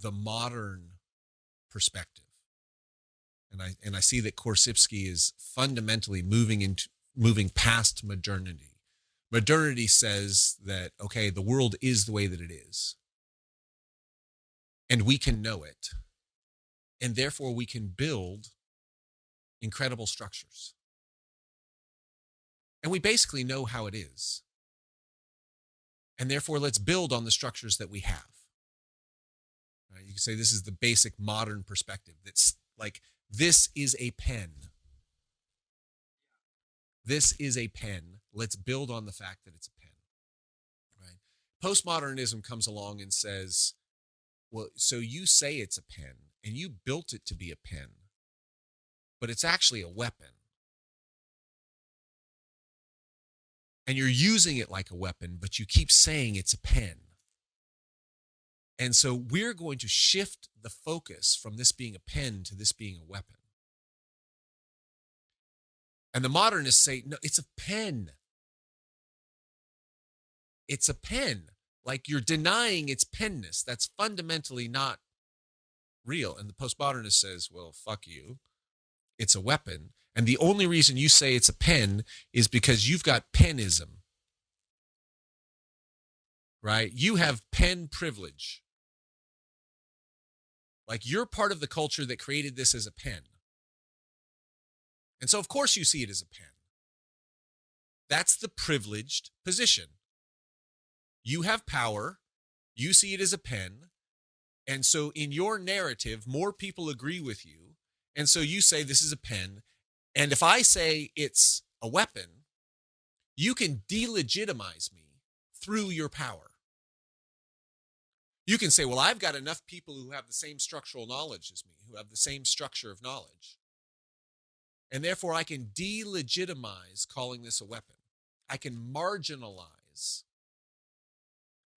the modern perspective. And I see that Korzybski is fundamentally moving past modernity. Modernity says that, okay, the world is the way that it is, and we can know it, and therefore we can build incredible structures. And we basically know how it is. And therefore, let's build on the structures that we have. Right? You can say this is the basic modern perspective. That's like, this is a pen. This is a pen. Let's build on the fact that it's a pen. Right? Postmodernism comes along and says, well, so you say it's a pen, and you built it to be a pen, but it's actually a weapon. And you're using it like a weapon, but you keep saying it's a pen. And so we're going to shift the focus from this being a pen to this being a weapon. And the modernists say, no, it's a pen. It's a pen. Like, you're denying its penness. That's fundamentally not real. And the postmodernist says, well, fuck you. It's a weapon. And the only reason you say it's a pen is because you've got penism. Right? You have pen privilege. Like, you're part of the culture that created this as a pen. And so, of course, you see it as a pen. That's the privileged position. You have power. You see it as a pen. And so in your narrative, more people agree with you. And so you say this is a pen. And if I say it's a weapon, you can delegitimize me through your power. You can say, well, I've got enough people who have the same structural knowledge as me, who have the same structure of knowledge. And therefore, I can delegitimize calling this a weapon. I can marginalize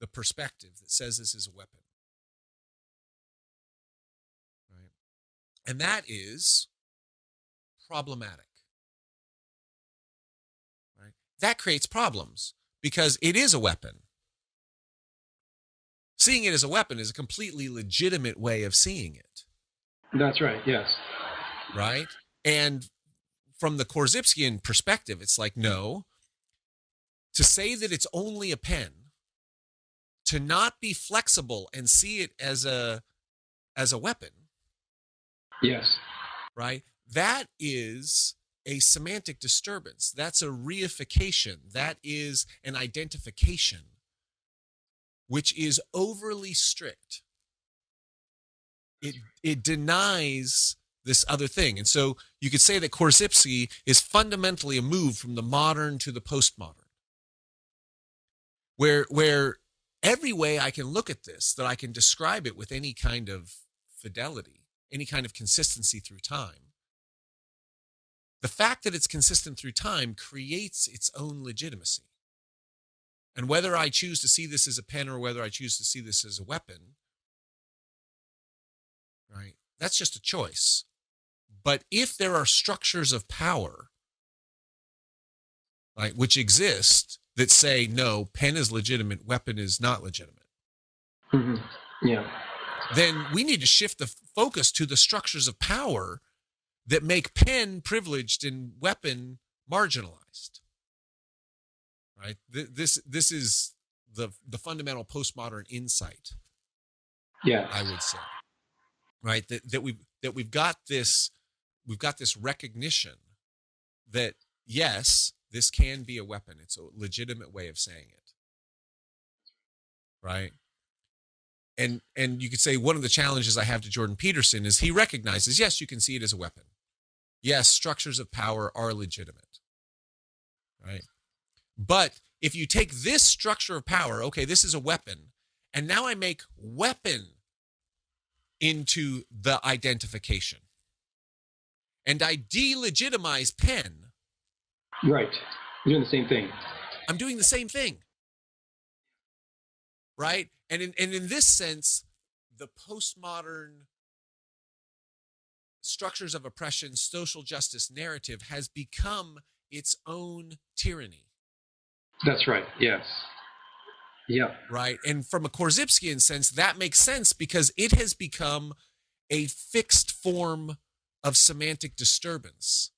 the perspective that says this is a weapon. Right? And that is problematic. Right? That creates problems because it is a weapon. Seeing it as a weapon is a completely legitimate way of seeing it. That's right, yes. Right? And from the Korzybskian perspective, it's like, no, to say that it's only a pen, to not be flexible and see it as a weapon. Yes. Right? That is a semantic disturbance. That's a reification. That is an identification, which is overly strict. It denies this other thing. And so you could say that Korzybski is fundamentally a move from the modern to the postmodern, where every way I can look at this, that I can describe it with any kind of fidelity, any kind of consistency through time. The fact that it's consistent through time creates its own legitimacy. And whether I choose to see this as a pen or whether I choose to see this as a weapon, right, that's just a choice. But if there are structures of power, right, which exist that say, no, pen is legitimate, weapon is not legitimate. Mm-hmm. Yeah. Then we need to shift the focus to the structures of power that make pen privileged and weapon marginalized. Right? This is the fundamental postmodern insight. Yeah, I would say. Right? That we've got this recognition that yes, this can be a weapon. It's a legitimate way of saying it. Right? And you could say one of the challenges I have to Jordan Peterson is he recognizes, yes, you can see it as a weapon. Yes, structures of power are legitimate. Right? But if you take this structure of power, okay, this is a weapon, and now I make weapon into the identification. And I delegitimize pen. Right. You're doing the same thing. I'm doing the same thing. Right? And in this sense, the postmodern structures of oppression, social justice narrative has become its own tyranny. That's right, yes. Yeah. right? And from a Korzybskian sense, that makes sense because it has become a fixed form of semantic disturbance.